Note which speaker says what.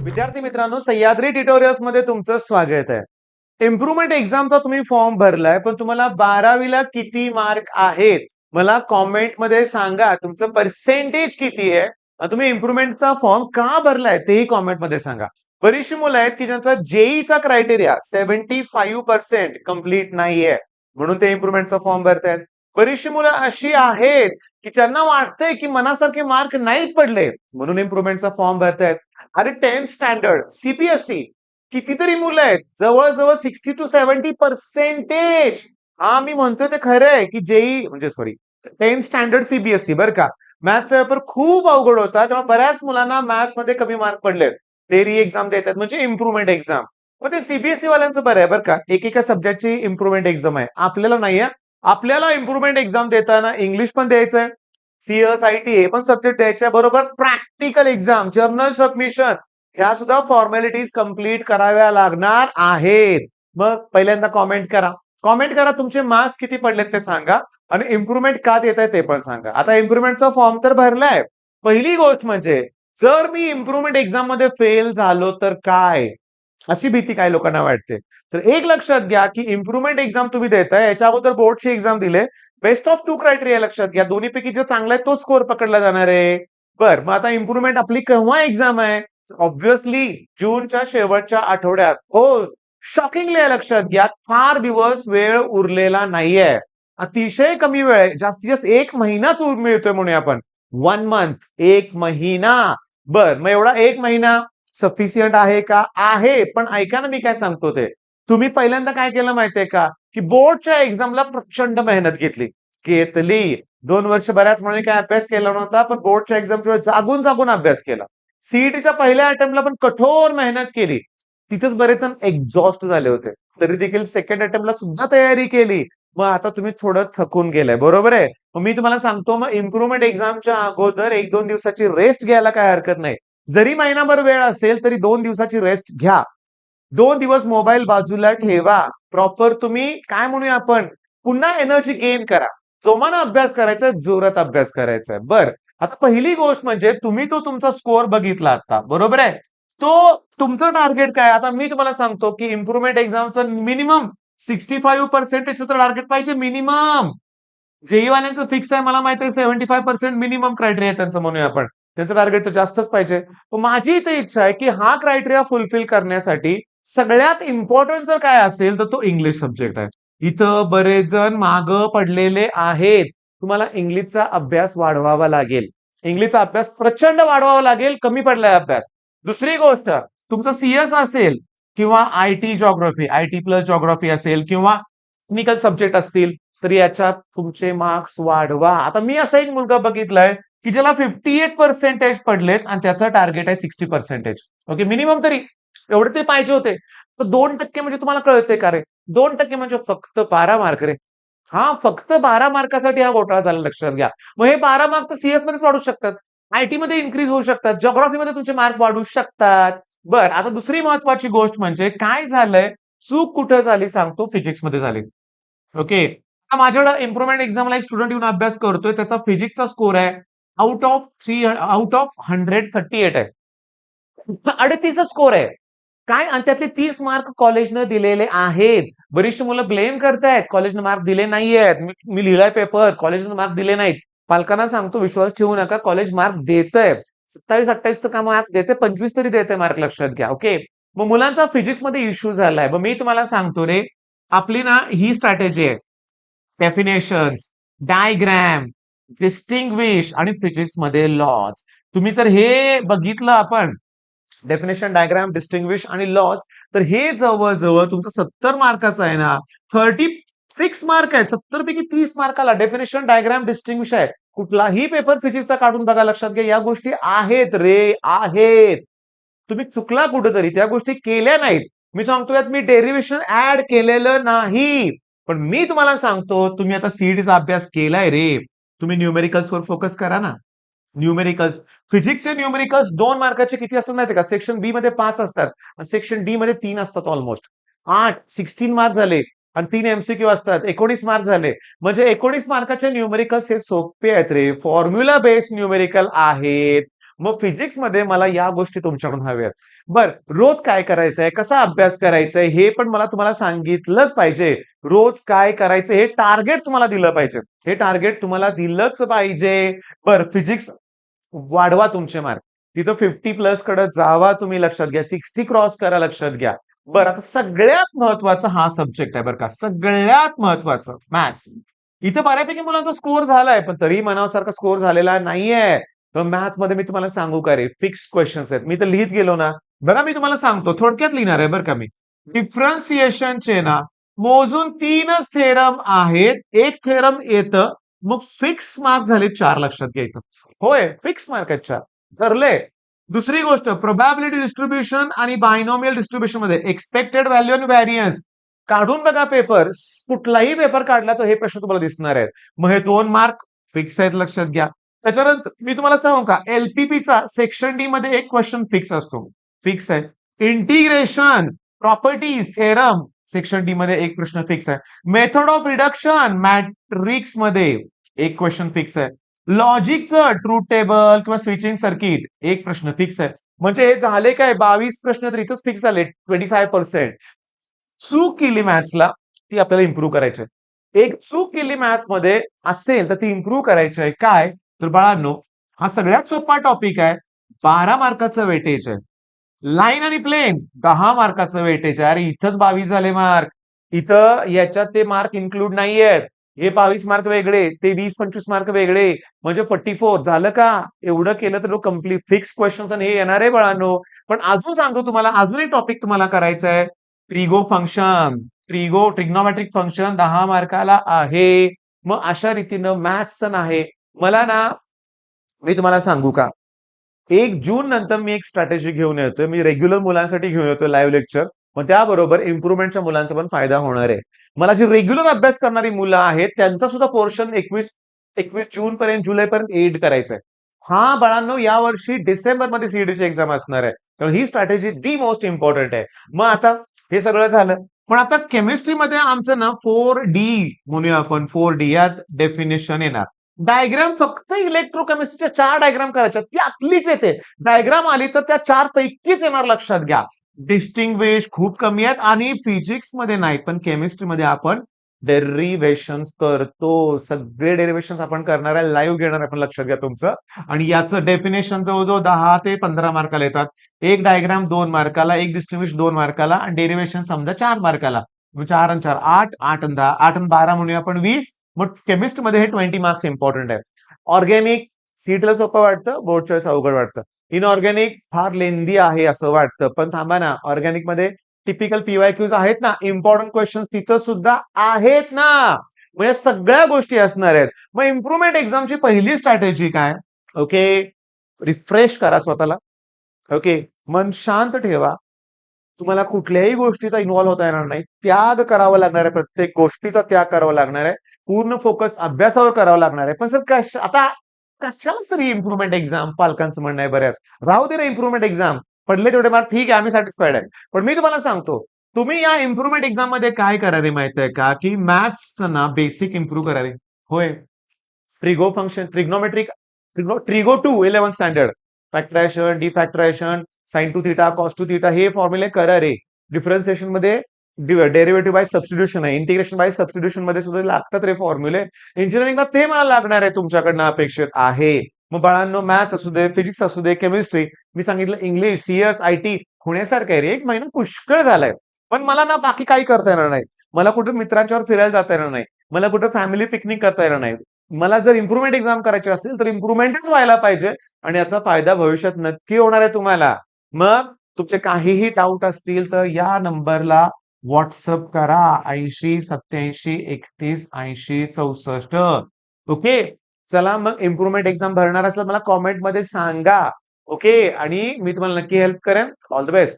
Speaker 1: विद्यार्थी मित्रांनो, सह्याद्री ट्युटोरियल्स मध्ये तुमचं स्वागत आहे. इम्प्रुव्हमेंट एक्झामचा तुम्ही फॉर्म भरलाय, पण तुम्हाला 12वीला किती मार्क आहेत मला कॉमेंट मध्ये सांगा. तुमचं पर्सेंटेज किती आहे, तुम्ही इम्प्रुव्हमेंटचा फॉर्म का भरलाय तेही कॉमेंट मध्ये सांगा. बरीचशी मुलं आहेत की ज्यांचा जेईचा क्रायटेरिया 75% कंप्लीट नाहीये, म्हणून ते इम्प्रुव्हमेंटचा फॉर्म भरतायत. बरीचशी मुलं अशी आहेत की ज्यांना वाटतंय की मनासारखे मार्क नाहीत पडले, म्हणून इम्प्रुव्हमेंटचा फॉर्म भरतायत. अरे 10th स्टँडर्ड सीबीएसई कितीतरी मुलं आहेत, जवळजवळ 60 to 70% हा मी म्हणतोय ते खरं आहे की जेई म्हणजे सॉरी 10th स्टँडर्ड सीबीएसई बरं का. मॅथ्सचा पेपर खूप अवघड होता, त्यामुळे बऱ्याच मुलांना मॅथ्स मध्ये कमी मार्क पडले. ते री एक्झाम देतात म्हणजे इम्प्रुव्हमेंट एक्झाम. मग ते सीबीएसई वाल्यांचं बरं आहे बरं का, एकेका सब्जेक्टची इम्प्रुव्हमेंट एक्झाम आहे. आपल्याला नाही आहे. आपल्याला इम्प्रुव्हमेंट एक्झाम देताना इंग्लिश पण द्यायचंय, सीएस आयटी हे पण सब्जेक्ट द्यायच्या बरोबर प्रॅक्टिकल एक्झाम, जर्नल सबमिशन ह्या सुद्धा फॉर्मॅलिटीज कंप्लीट कराव्या लागणार आहेत. मग पहिल्यांदा कॉमेंट करा तुमचे मार्क्स किती पडलेत ते सांगा आणि इम्प्रुव्हमेंट का देत आहे ते पण सांगा. आता इम्प्रुव्हमेंटचा फॉर्म तर भरलाय. पहिली गोष्ट म्हणजे जर मी इम्प्रुव्हमेंट एक्झाम मध्ये फेल झालो तर काय, अशी भीती काही लोकांना वाटते. तर एक लक्षात घ्या की इम्प्रुव्हमेंट एक्झाम तुम्ही देताय, याच्या अगोदर बोर्डची एक्झाम दिले. बेस्ट ऑफ 2 क्रायटेरिया लक्षात घ्या, दोन्हीपैकी जे चांगला आहे तो स्कोर पकडला जाणार आहे. बर, मग आता इम्प्रुव्हमेंट आपली केव्हा एक्झाम आहे? ऑब्व्हियसली जूनच्या शेवटच्या आठवड्यात. हो, शॉकिंगली लक्षात घ्या, फार दिवस वेळ उरलेला नाहीये. अतिशय कमी वेळ आहे, जास्तीत जास्त 1 महिनाच मिळतोय म्हणूया आपण. 1 मंथ, 1 महिना. बर, मग एवढा 1 महिना सफिशियंट आहे का? आहे, पण ऐका ना मी काय सांगतो ते. तुम्ही पहिल्यांदा काय केलं माहितीये का, की बोर्डच्या एक्झामला प्रचंड मेहनत घेतली. 2 वर्ष बऱ्याच मुलांनी काय अभ्यास केला नव्हता, पण बोर्डच्या एक्झामच्या जागून जागून अभ्यास केला. सीईटीच्या पहिल्या अटेम्प्टला पण कठोर मेहनत केली. तिथेच बरेच जण एक्झॉस्ट झाले होते. तरी देखील सेकंड अटेम्प्टला सुद्धा तयारी केली. मग आता तुम्ही थोडं थकून गेलाय, बरोबर आहे. मग मी तुम्हाला सांगतो, मग इम्प्रुव्हमेंट एक्झामच्या अगोदर 1-2 दिवसाची रेस्ट घ्यायला काय हरकत नाही. जरी महिनाभर वेळ असेल तरी 2 दिवसाची रेस्ट घ्या. 2 दिवस मोबाईल बाजूला ठेवा. प्रॉपर तुम्ही काय म्हणूया आपण, पुन्हा एनर्जी गेन करा. जोमानं अभ्यास करायचा, जोरात अभ्यास करायचा. बर, आता पहिली गोष्ट म्हणजे तुम्ही तो तुमचा स्कोअर बघितला आता, बरोबर आहे. तो तुमचं टार्गेट काय? आता मी तुम्हाला सांगतो की इम्प्रुव्हमेंट एक्झामचं मिनिमम 65% टार्गेट पाहिजे मिनिमम. जेई वाल्यांचं फिक्स आहे, मला माहिती आहे 75% मिनिमम क्रायटेरिया त्यांचं म्हणूया आपण. त्यांचं टार्गेट तर जास्तच पाहिजे. माझी इथे इच्छा आहे की हा क्रायटेरिया फुलफिल करण्यासाठी सगळ्यात इम्पॉर्टंट जर काय असेल तर तो इंग्लिश सब्जेक्ट आहे. इथं बरेच जण मागं पडलेले आहेत. तुम्हाला इंग्लिशचा अभ्यास वाढवावा लागेल. इंग्लिशचा अभ्यास प्रचंड वाढवावा लागेल, कमी पडलाय अभ्यास. दुसरी गोष्ट, तुमचं सीएस असेल किंवा IT geography, IT plus geography असेल किंवा टेक्निकल सब्जेक्ट असतील, तर याच्यात तुमचे मार्क्स वाढवा. आता मी असा एक मुलगा बघितलाय की ज्याला 58% पडलेत आणि त्याचा टार्गेट आहे 60%. ओके, मिनिमम तरी एवढे ते पाहिजे होते. तर 2% म्हणजे तुम्हाला कळतंय का रे? 2% म्हणजे फक्त 12 मार्क रे. हा, फक्त 12 मार्कासाठी हा घोटाळा झाला, लक्षात घ्या. मग हे 12 मार्क तर सीएस मध्येच वाढू शकतात, आयटी मध्ये इन्क्रीज होऊ शकतात, ज्योग्राफीमध्ये तुमचे मार्क वाढू शकतात. बर, आता दुसरी महत्वाची गोष्ट म्हणजे काय झालंय, चूक कुठं झाली सांगतो, फिजिक्स मध्ये झाली. ओके, माझ्याकडे इम्प्रुव्हमेंट एक्झामला एक स्टुडंट येऊन अभ्यास करतोय, त्याचा फिजिक्सचा स्कोर आहे आउट ऑफ 138 आहे. 38 स्कोर आहे. काय, आणि त्यातले 30 मार्क कॉलेजनं दिलेले आहेत. बरीचशी मुलं ब्लेम करतायत कॉलेजनं मार्क दिले नाहीयेत. मी लिहिलाय पेपर, कॉलेजनं मार्क दिले नाहीत. पालकांना सांगतो विश्वास ठेवू नका, कॉलेज मार्क देतंय. 27-28 तर मार्क देते, 25 तरी देते मार्क, लक्षात घ्या. ओके, मग मुलांचा फिजिक्स मध्ये इश्यू झालाय. मग मी तुम्हाला सांगतो रे, आपली ना ही स्ट्रॅटेजी आहे. डेफिनेशन्स, डायग्रॅम, डिस्टिंग्विश आणि फिजिक्स मध्ये लॉज. तुम्ही जर हे बघितलं आपण, डेफिनेशन, डायग्राम, डिस्टिंग्विश आणि लॉज, तर हे जवळजवळ तुमचं 70 मार्काचं आहे ना. 30 फिक्स मार्क आहे, 70 पैकी 30 मार्काला डेफिनेशन, डायग्राम, डिस्टिंग्विश आहे. कुठलाही पेपर फिजिक्सचा काढून बघा, लक्षात घ्या, या गोष्टी आहेत रे, आहेत. तुम्ही चुकला कुठेतरी, त्या गोष्टी केल्या नाहीत. मी सांगतो यात मी डेरिव्हेशन ऍड केलेलं नाही. पण मी तुम्हाला सांगतो, तुम्ही आता सीईटीचा अभ्यास केलाय रे, तुम्ही न्यूमेरिकल्सवर फोकस करा ना. न्यूमेरिकल्स, फिजिक्सचे न्यूमेरिकल्स 2 मार्काचे किती असतात माहिती का? सेक्शन बी मध्ये 5 असतात आणि सेक्शन डी मध्ये 3 असतात, ऑलमोस्ट 16 मार्क झाले. आणि 3 एमसीक्यू असतात, 19 मार्क झाले. म्हणजे 19 मार्काचे न्यूमेरिकल्स हे सोपे आहेत रे, फॉर्म्युला बेस्ड न्यूमेरिकल आहेत. मग फिजिक्समध्ये मला या गोष्टी तुमच्याकडून हव्यात. बर, रोज काय करायचंय, कसा अभ्यास करायचाय, हे पण मला तुम्हाला सांगितलंच पाहिजे. रोज काय करायचं हे टार्गेट तुम्हाला दिलं पाहिजे. हे टार्गेट तुम्हाला दिलंच पाहिजे. बर, फिजिक्स वाढवा तुमचे मार्क. तिथं 50+ कडे जावा तुम्ही, लक्षात घ्या. 60 क्रॉस करा, लक्षात घ्या. बरं, आता सगळ्यात महत्वाचा हा सब्जेक्ट आहे बरं का, सगळ्यात महत्वाचं मॅथ्स. इथं बऱ्यापैकी मुलांचा स्कोर झालाय, पण तरी मनासारखा स्कोर झालेला नाहीये. तर मॅथ्स मध्ये मी तुम्हाला सांगू का रे, फिक्स क्वेश्चन्स आहेत. मी तर लिहित गेलो ना, बघा मी तुम्हाला सांगतो, थोडक्यात लिहिणार आहे बरं का मी. डिफरन्सिएशनचे ना मोजून 3च थेरम आहेत. एक थेरम येतं, मग फिक्स मार्क झाले 4, लक्षात घ्यायचं. होय, फिक्स मार्क आहेत 4. ठरले. दुसरी गोष्ट, प्रोबॅबिलिटी डिस्ट्रीब्युशन आणि बायनॉमियल डिस्ट्रीब्युशन मध्ये एक्सपेक्टेड व्हॅल्यू आणि व्हॅरियन्स काढून बघा पेपर. कुठलाही पेपर काढला तर हे प्रश्न तुम्हाला दिसणार आहेत. मग हे 2 मार्क फिक्स आहेत, लक्षात घ्या. त्याच्यानंतर मी तुम्हाला सांगू का, एलपीपीचा सेक्शन डी मध्ये एक क्वेश्चन फिक्स असतो, फिक्स आहे. Integration properties theorem section D मध्ये एक प्रश्न फिक्स आहे. मेथड ऑफ रिडक्शन मॅट्रिक्स मध्ये एक क्वेश्चन फिक्स आहे. लॉजिकचं ट्रूथ टेबल किंवा स्विचिंग सर्किट एक प्रश्न फिक्स आहे. म्हणजे हे झाले काय, 22 प्रश्न तर इथंच फिक्स झाले, 25%. चूक केली मॅथ्सला, ती आपल्याला इम्प्रूव्ह करायची आहे. एक चूक केली मॅथ्स मध्ये असेल तर ती इम्प्रूव्ह करायची आहे. काय तर बाळांनो, हा सगळ्यात सोपा टॉपिक आहे. 12 मार्काचं वेटेज आहे. लाईन आणि प्लेन 10 मार्काचं वेटेज आहे. अरे इथंच 22 झाले मार्क. इथं याच्यात ते मार्क इन्क्लूड नाहीयेत. हे 22 मार्क वेगळे, ते 20-25 मार्क वेगळे, म्हणजे 44 झालं का. एवढं केलं तर कम्प्लीट फिक्स क्वेश्चन आणि हे येणार आहे बाळांनो. पण अजून सांगतो तुम्हाला, अजून एक टॉपिक तुम्हाला करायचं आहे. ट्रिगो फंक्शन, ट्रिग्नोमेट्रिक फंक्शन 10 मार्काला आहे. मग अशा रीतीनं मॅथ्सचं आहे. मला ना, मी तुम्हाला सांगू का, 1 जून नंतर मी एक स्ट्रॅटेजी घेऊन येतोय. मी रेग्युलर मुलांसाठी घेऊन येतोय लाईव्ह लेक्चर. मग त्याबरोबर इम्प्रुव्हमेंटच्या मुलांचा पण फायदा होणार आहे. मला जी रेग्युलर अभ्यास करणारी मुलं आहेत त्यांचा सुद्धा पोर्शन 21 जून पर्यंत, जुलै पर्यंत एड करायचा आहे. हा बाळांनो, या वर्षी डिसेंबर मध्ये सीईटीची एक्झाम असणार आहे. तर ही स्ट्रॅटेजी दी मोस्ट इम्पॉर्टंट आहे. मग आता हे सगळं झालं, पण आता केमिस्ट्रीमध्ये आमचं ना 4D म्हणूया आपण, 4D यात डेफिनेशन येणार. डायग्राम फक्त इलेक्ट्रोकेमिस्ट्रीच्या 4 डायग्राम करायच्या, ती आतलीच येते. डायग्राम आली तर त्या 4 पैकीच येणार, लक्षात घ्या. डिस्टिंग्विश खूप कमी आहेत, आणि फिजिक्स मध्ये नाही, पण केमिस्ट्रीमध्ये आपण डेरिव्हेशन करतो. सगळे डेरिव्हेशन आपण करणार आहे, लाईव्ह घेणार आहे आपण, लक्षात घ्या तुमचं. आणि याचं डेफिनेशन जवळजवळ 10 ते 15 मार्काला येतात. एक डायग्राम 2 मार्काला, एक डिस्टिंग्विश 2 मार्काला, आणि डेरिव्हेशन समजा 4 मार्काला. 4 आणि 4 8, 8 आणि 10, 8 आणि 12 म्हणूया आपण 20. मग केमिस्ट्रीमध्ये हे 20 मार्क्स इम्पॉर्टंट आहे. ऑर्गॅनिक सीटला सोपं वाटतं, बोर्ड चॉईस अवघड वाटतं. इनऑर्गॅनिक फार लेंदी आहे असं वाटतं, पण थांबा ना, ऑर्गॅनिक मध्ये टिपिकल पीवायक्यूज आहेत ना, इम्पॉर्टंट क्वेश्चन तिथं सुद्धा आहेत ना. म्हणजे सगळ्या गोष्टी असणार आहेत. मग इम्प्रुव्हमेंट एक्झामची पहिली स्ट्रॅटेजी काय, ओके, रिफ्रेश करा स्वतःला. ओके, मन शांत ठेवा. तुम्हाला कुठल्याही गोष्टीचा इन्व्हॉल्व होता येणार नाही. त्याग करावा लागणार आहे, प्रत्येक गोष्टीचा त्याग करावा लागणार आहे. पूर्ण फोकस अभ्यासावर करावा लागणार आहे. पण सर आता कशाला सर इम्प्रुव्हमेंट एक्झाम, पालकांचं म्हणणं आहे बऱ्याच. राहू दे ना इम्प्रुव्हमेंट एक्झाम, पडले तेवढे मार्क ठीक आहे, आम्ही सॅटिस्फाईड आहे. पण मी तुम्हाला सांगतो, तुम्ही या इम्प्रुव्हमेंट एक्झाम मध्ये काय करा रे, माहित आहे का, की मॅथ्सचं ना बेसिक इम्प्रूव्ह करा रे. होय, trigo function, trigo 2 11 standard, factorization, defactorization, sine two theta, cos two theta, हे फॉर्म्युले करा रे. डिफरन्सिएशन मध्ये डेरिव्हेटिव्ह बाय सबस्टिट्यूशन आहे, इंटिग्रेशन बाय सबस्टिट्यूशन मध्ये सुद्धा लागतात रे फॉर्म्युले. इंजिनिअरिंगला ते मला लागणार आहे, तुमच्याकडनं अपेक्षित आहे. मग बाळांनो, मॅथ्स असू दे, फिजिक्स असू दे, केमिस्ट्री, मी सांगितलं इंग्लिश, सीएस, आयटी होण्यासारखं आहे रे. 1 महिना पुष्कळ झालाय. पण मला ना बाकी काही करता येणार नाही. मला कुठे मित्रांच्यावर फिरायला जाता येणार नाही. मला कुठे फॅमिली पिकनिक करता येणार नाही. मला जर इम्प्रुव्हमेंट एक्झाम करायची असेल तर इम्प्रुव्हमेंटच व्हायला पाहिजे, आणि याचा फायदा भविष्यात नक्की होणार आहे तुम्हाला. मग तुमचे काहीही डाऊट असतील तर या नंबरला व्हॉट्सअप करा, 80 87 31 80 64. ओके, चला मग इम्प्रुव्हमेंट एक्झाम भरणार असलं मला कॉमेंट मध्ये सांगा. ओके, आणि मी तुम्हाला नक्की हेल्प करेन. All the best.